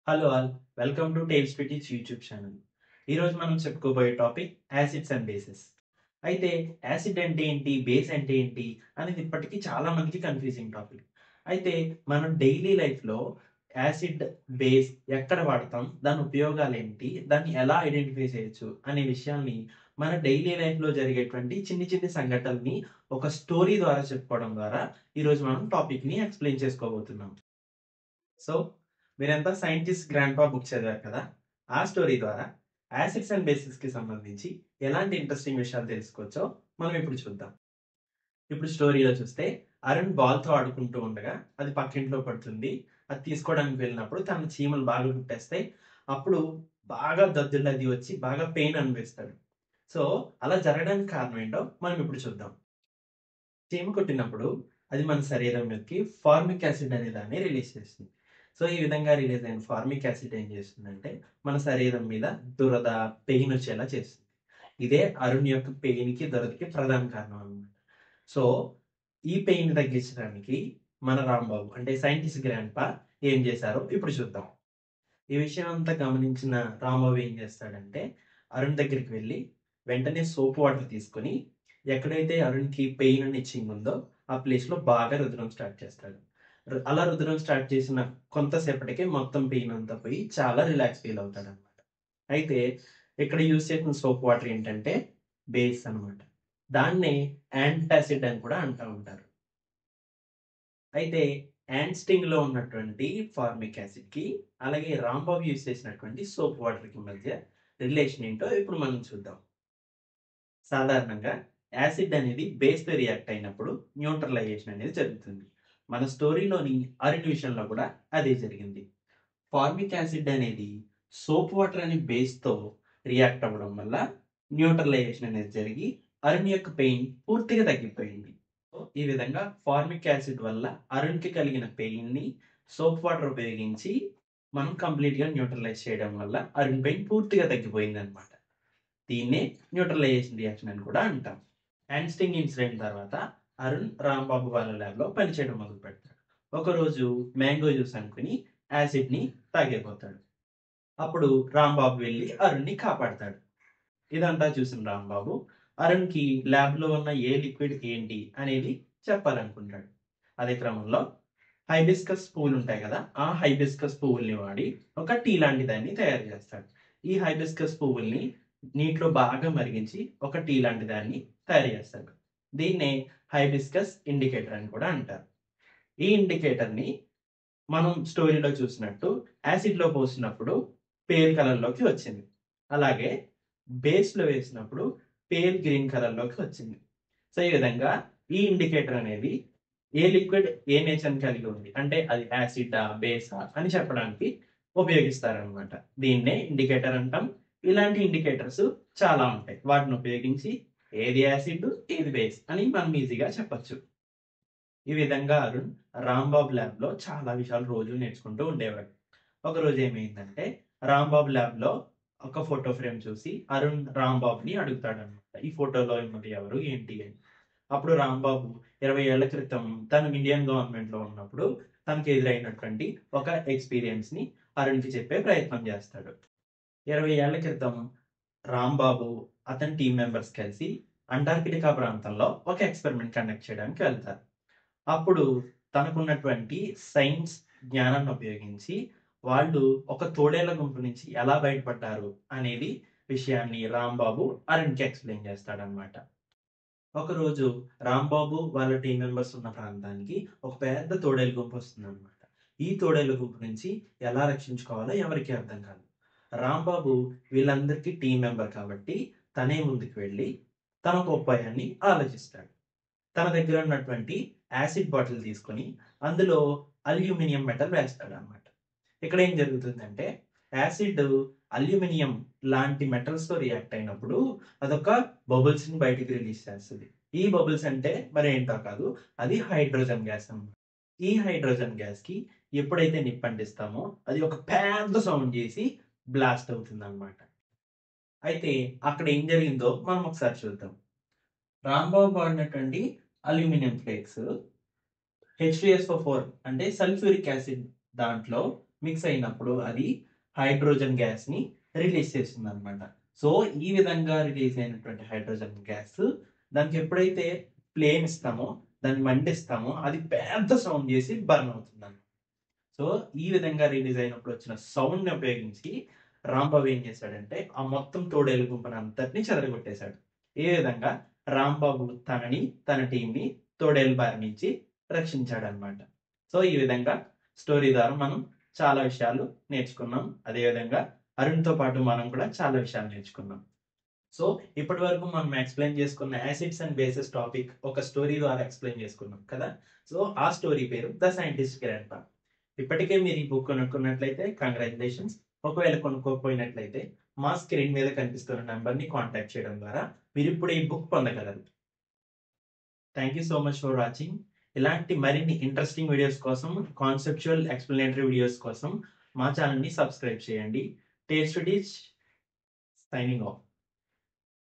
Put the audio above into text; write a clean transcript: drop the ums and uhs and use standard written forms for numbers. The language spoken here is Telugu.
Hello all welcome to Tales Critics YouTube channel. ఈరోజు మనం చెప్పుకోబోయే టాపిక్ యాసిడ్స్ అండ్ బేసెస్. అయితే యాసిడ్ అంటే ఏంటి, బేస్ అంటే ఏంటి అనేది ఇప్పటికీ చాలా మందికి కన్ఫ్యూజింగ్ టాపిక్. అయితే మనం డైలీ లైఫ్‌లో యాసిడ్, బేస్ ఎక్కడ వాడతాం, దాని ఉపయోగాలు ఏంటి, దాన్ని ఎలా ఐడెంటిఫై చేయొచ్చు అనే విషయాల్ని మన డైలీ లైఫ్‌లో జరిగేటువంటి చిన్ని చిన్ని సంఘటనల్ని ఒక స్టోరీ ద్వారా చెప్పుకోవడం ద్వారా ఈరోజు మనం టాపిక్‌ని ఎక్స్‌ప్లెయిన్ చేసుకోబోతున్నాం. సో, మీరంతా 'సైంటిస్ట్ గ్రాండ్‌పా' బుక్ చదివారు కదా! ఆ స్టోరీ ద్వారా యాసిడ్స్ అండ్ బేసిస్‌కి సంబంధించి ఎలాంటి ఇంట్రెస్టింగ్ విషయాలు తెలుసుకోవచ్చో మనం ఇప్పుడు చూద్దాం. ఇప్పుడు స్టోరీలో చూస్తే అరుణ్ బాల్‌తో ఆడుకుంటూ ఉండగా అది పక్కింట్లో పడుతుంది. అది తీసుకోవడానికి వెళ్ళినప్పుడు తన చీమలు బాగా కుట్టేస్తాయి. అప్పుడు బాగా దద్దులది వచ్చి బాగా పెయిన్ అనిపిస్తాడు. సో, అలా జరగడానికి కారణం ఏంటో మనం ఇప్పుడు చూద్దాం. చీమ కుట్టినప్పుడు అది మన శరీరం మీదకి ఫార్మిక్ యాసిడ్ అనే దాన్ని రిలీజ్ చేస్తుంది. సో, ఈ విధంగా రిలీజ్ అయిన ఫార్మిక్ యాసిడ్ ఏం చేస్తుందంటే, మన శరీరం మీద దురద, పెయిన్ వచ్చేలా చేస్తుంది. ఇదే అరుణ్ యొక్క పెయిన్‌కి, దురదకి ప్రధాన కారణం అన్నమాట. సో, ఈ పెయిన్ తగ్గించడానికి మన రాంబాబు అంటే సైంటిస్ట్ గ్రాండ్‌పా ఏం చేశారో ఇప్పుడు చూద్దాం. ఈ విషయం అంతా గమనించిన రాంబాబు ఏం చేస్తాడంటే, అరుణ్ దగ్గరికి వెళ్లి వెంటనే సోప్ వాటర్ తీసుకొని, ఎక్కడైతే అరుణ్‌కి పెయిన్ అండ్ ఇచ్చింగ్ ఉందో, ఆ ప్లేస్‌లో బాగా రుద్దడం స్టార్ట్ చేస్తాడు. అలా రుద్దడం స్టార్ట్ చేసిన కొంతసేపటికే మొత్తం పెయిన్ అంతా పోయి చాలా రిలాక్స్ ఫీల్ అవుతాడనమాట. అయితే ఇక్కడ యూజ్ చేసిన సోప్ వాటర్ ఏంటంటే బేస్ అనమాట. దాన్నే యాంటాసిడ్ అని కూడా అంటా ఉంటారు. అయితే యాంట్ స్టింగ్‌లో ఉన్నటువంటి ఫార్మిక్ యాసిడ్‌కి, అలాగే రాంబాబు యూజ్ చేసినటువంటి సోప్ వాటర్‌కి మధ్య రిలేషన్ ఏంటో ఇప్పుడు మనం చూద్దాం. సాధారణంగా యాసిడ్ అనేది బేస్‌తో రియాక్ట్ అయినప్పుడు న్యూట్రలైజేషన్ అనేది జరుగుతుంది. మన స్టోరీలోని అరుణ్ విషయంలో కూడా అదే జరిగింది. ఫార్మిక్ యాసిడ్ అనేది సోప్ వాటర్ అనే బేస్‌తో రియాక్ట్ అవ్వడం వల్ల న్యూట్రలైజేషన్ అనేది జరిగి అరుణ్ యొక్క పెయిన్ పూర్తిగా తగ్గిపోయింది. సో, ఈ విధంగా ఫార్మిక్ యాసిడ్ వల్ల అరుణ్‌కి కలిగిన పెయిన్‌ని సోప్ వాటర్ ఉపయోగించి మనం కంప్లీట్‌గా న్యూట్రలైజ్ చేయడం వల్ల అరుణ్ పెయిన్ పూర్తిగా తగ్గిపోయిందన్నమాట. దీన్నే న్యూట్రలైజేషన్ రియాక్షన్ అని కూడా అంటాం. హ్యాండ్ స్టింగ్ ఇన్సిడెంట్ తర్వాత అరుణ్, రాంబాబు వాళ్ళ ల్యాబ్‌లో పనిచేయడం మొదలుపెడతాడు. ఒకరోజు మ్యాంగో జ్యూస్ అనుకుని యాసిడ్‌ని తాగేపోతాడు. అప్పుడు రాంబాబు వెళ్లి అరుణ్‌ని కాపాడతాడు. ఇదంతా చూసిన రాంబాబు అరుణ్‌కి ల్యాబ్‌లో ఉన్న ఏ లిక్విడ్ ఏంటి అనేది చెప్పాలనుకుంటాడు. అదే క్రమంలో హైబిస్కస్ పువ్వులుంటాయి గదా! ఆ హైబిస్కస్ పువ్వుల్ని వాడి ఒక టీ లాంటి దాన్ని తయారు చేస్తాడు. ఈ హైబిస్కస్ పువ్వుల్ని నీటిలో బాగా మరిగించి ఒక టీ లాంటి దాన్ని తయారు చేస్తాడు. దీన్నే హైబిస్కస్ ఇండికేటర్ అని కూడా అంటారు. ఈ ఇండికేటర్‌ని మనం స్టోరీలో చూసినట్టు యాసిడ్‌లో పోసినప్పుడు పేల్ కలర్‌లోకి వచ్చింది. అలాగే బేస్‌లో వేసినప్పుడు పేల్ గ్రీన్ కలర్‌లోకి వచ్చింది. సో, ఈ విధంగా ఈ ఇండికేటర్ అనేది ఏ లిక్విడ్ ఏ నేచర్‌ని కలిగి ఉంది. అంటే అది యాసిడా? బేసా? అని చెప్పడానికి ఉపయోగిస్తారనమాట. దీన్నే ఇండికేటర్ అంటాం. ఇలాంటి ఇండికేటర్స్ చాలా ఉంటాయి. వాటిని ఉపయోగించి ఏది యాసిడ్, ఏది బేస్ అని మనం ఈజీగా చెప్పొచ్చు. ఈ విధంగా అరుణ్ రాంబాబు ల్యాబ్‌లో చాలా విషయాలు రోజు నేర్చుకుంటూ ఉండేవాడు. ఒకరోజు ఏమైందంటే రాంబాబు ల్యాబ్‌లో ఒక ఫోటో ఫ్రేమ్ చూసి అరుణ్ రాంబాబుని అడుగుతాడనమాట. ఈ ఫోటోలో ఉన్నది ఎవరు? ఏంటి అని. అప్పుడు రాంబాబు 20 ఏళ్ల క్రితం తను ఇండియన్ గవర్నమెంట్‌లో ఉన్నప్పుడు తనకు ఎదురైనటువంటి ఒక ఎక్స్‌పీరియన్స్‌ని అరుణ్‌కి చెప్పే ప్రయత్నం చేస్తాడు. 20 ఏళ్ల క్రితం రాంబాబు, అతని టీమ్ మెంబర్స్ కలిసి అంటార్కిటికా ప్రాంతంలో ఒక ఎక్స్‌పెరిమెంట్ కండక్ట్ చేయడానికి వెళ్తారు. అప్పుడు తనకున్నటువంటి సైన్స్ జ్ఞానాన్ని ఉపయోగించి వాళ్ళు ఒక తోడేళ్ల గుంపు నుంచి ఎలా బయటపడ్డారు అనేది విషయాన్ని రాంబాబు అరుణ్‌కి ఎక్స్‌ప్లెయిన్ చేస్తాడన్నమాట. ఒకరోజు రాంబాబు వాళ్ళ టీమ్ మెంబర్స్ ఉన్న ప్రాంతానికి ఒక పెద్ద తోడేలు గుంపు వస్తుందన్నమాట. ఈ తోడేలు గుంపు నుంచి ఎలా రక్షించుకోవాలో ఎవరికీ అర్థం కాదు. రాంబాబు వీళ్ళందరికీ టీమ్ మెంబర్ కాబట్టి తనే ముందుకు వెళ్లి తన ఒక ఉపాయాన్ని ఆలోచిస్తాడు. తన దగ్గర ఉన్నటువంటి యాసిడ్ బాటిల్ తీసుకొని అందులో అల్యూమినియం మెటల్ వేస్తాడన్నమాట. ఇక్కడ ఏం జరుగుతుందంటే యాసిడ్ అల్యూమినియం లాంటి మెటల్స్‌తో రియాక్ట్ అయినప్పుడు అదొక బబుల్స్‌ని బయటికి రిలీజ్ చేస్తది. ఈ బబుల్స్ అంటే మరేంటో కాదు. అది హైడ్రోజన్ గ్యాస్ అన్నమాట. ఈ హైడ్రోజన్ గ్యాస్‌కి ఎప్పుడైతే నిప్పంటిస్తామో అది ఒక పెద్ద సౌండ్ చేసి బ్లాస్ట్ అవుతుందన్నమాట. అయితే అక్కడ ఏం జరిగిందో మనం ఒకసారి చూద్దాం. రాంబాబు వాడినటువంటి అల్యూమినియం ఫ్లేక్స్ H2SO4 అంటే సల్ఫ్యూరిక్ యాసిడ్ దాంట్లో మిక్స్ అయినప్పుడు అది హైడ్రోజన్ గ్యాస్‌ని రిలీజ్ చేస్తుందనమాట. సో, ఈ విధంగా రిలీజ్ అయినటువంటి హైడ్రోజన్ గ్యాస్ దానికి ఎప్పుడైతే ఫ్లేమ్ ఇస్తామో, దాన్ని మండిస్తామో అది పెద్ద సౌండ్ చేసి బర్న్ అవుతుందన్నమాట. సో, ఈ విధంగా రిలీజ్ అయినప్పుడు వచ్చిన సౌండ్‌ని ఉపయోగించి రాంబాబు ఏం చేశాడంటే, ఆ మొత్తం తోడేలు గుంపునంతటిని చెదరగొట్టేశాడు. ఏ విధంగా రాంబాబు తనని, తన టీమ్‌ని తోడేలు బారి నుంచి రక్షించాడన్నమాట. సో, ఈ విధంగా స్టోరీ ద్వారా మనం చాలా విషయాలు నేర్చుకున్నాం. అదే విధంగా అరుణ్‌తో పాటు మనం కూడా చాలా విషయాలు నేర్చుకున్నాం. సో, ఇప్పటివరకు మనం ఎక్స్‌ప్లెయిన్ చేసుకున్న యాసిడ్స్ అండ్ బేసెస్ టాపిక్ ఒక స్టోరీ ద్వారా ఎక్స్‌ప్లెయిన్ చేసుకున్నాం కదా! సో, ఆ స్టోరీ పేరు 'ద సైంటిస్ట్ గ్రాండ్‌పా'. ఇప్పటికే మీరు ఈ బుక్ కొనుక్కున్నట్లయితే కంగ్రాచ్యులేషన్స్. ఒకవేళ కొనుక్కోకపోయినట్లయితే మా స్క్రీన్ మీద కనిపిస్తున్న నంబర్‌ని కాంటాక్ట్ చేయడం ద్వారా మీరిప్పుడు ఈ బుక్ పొందగలరు. Thank you so much for watching. ఇలాంటి మరిన్ని ఇంట్రెస్టింగ్ వీడియోస్ కోసం, కాన్సెప్చువల్ ఎక్స్‌ప్లనేటరీ వీడియోస్ కోసం మా ఛానెల్‌ని సబ్స్క్రైబ్ చేయండి. Tales to Teach signing of.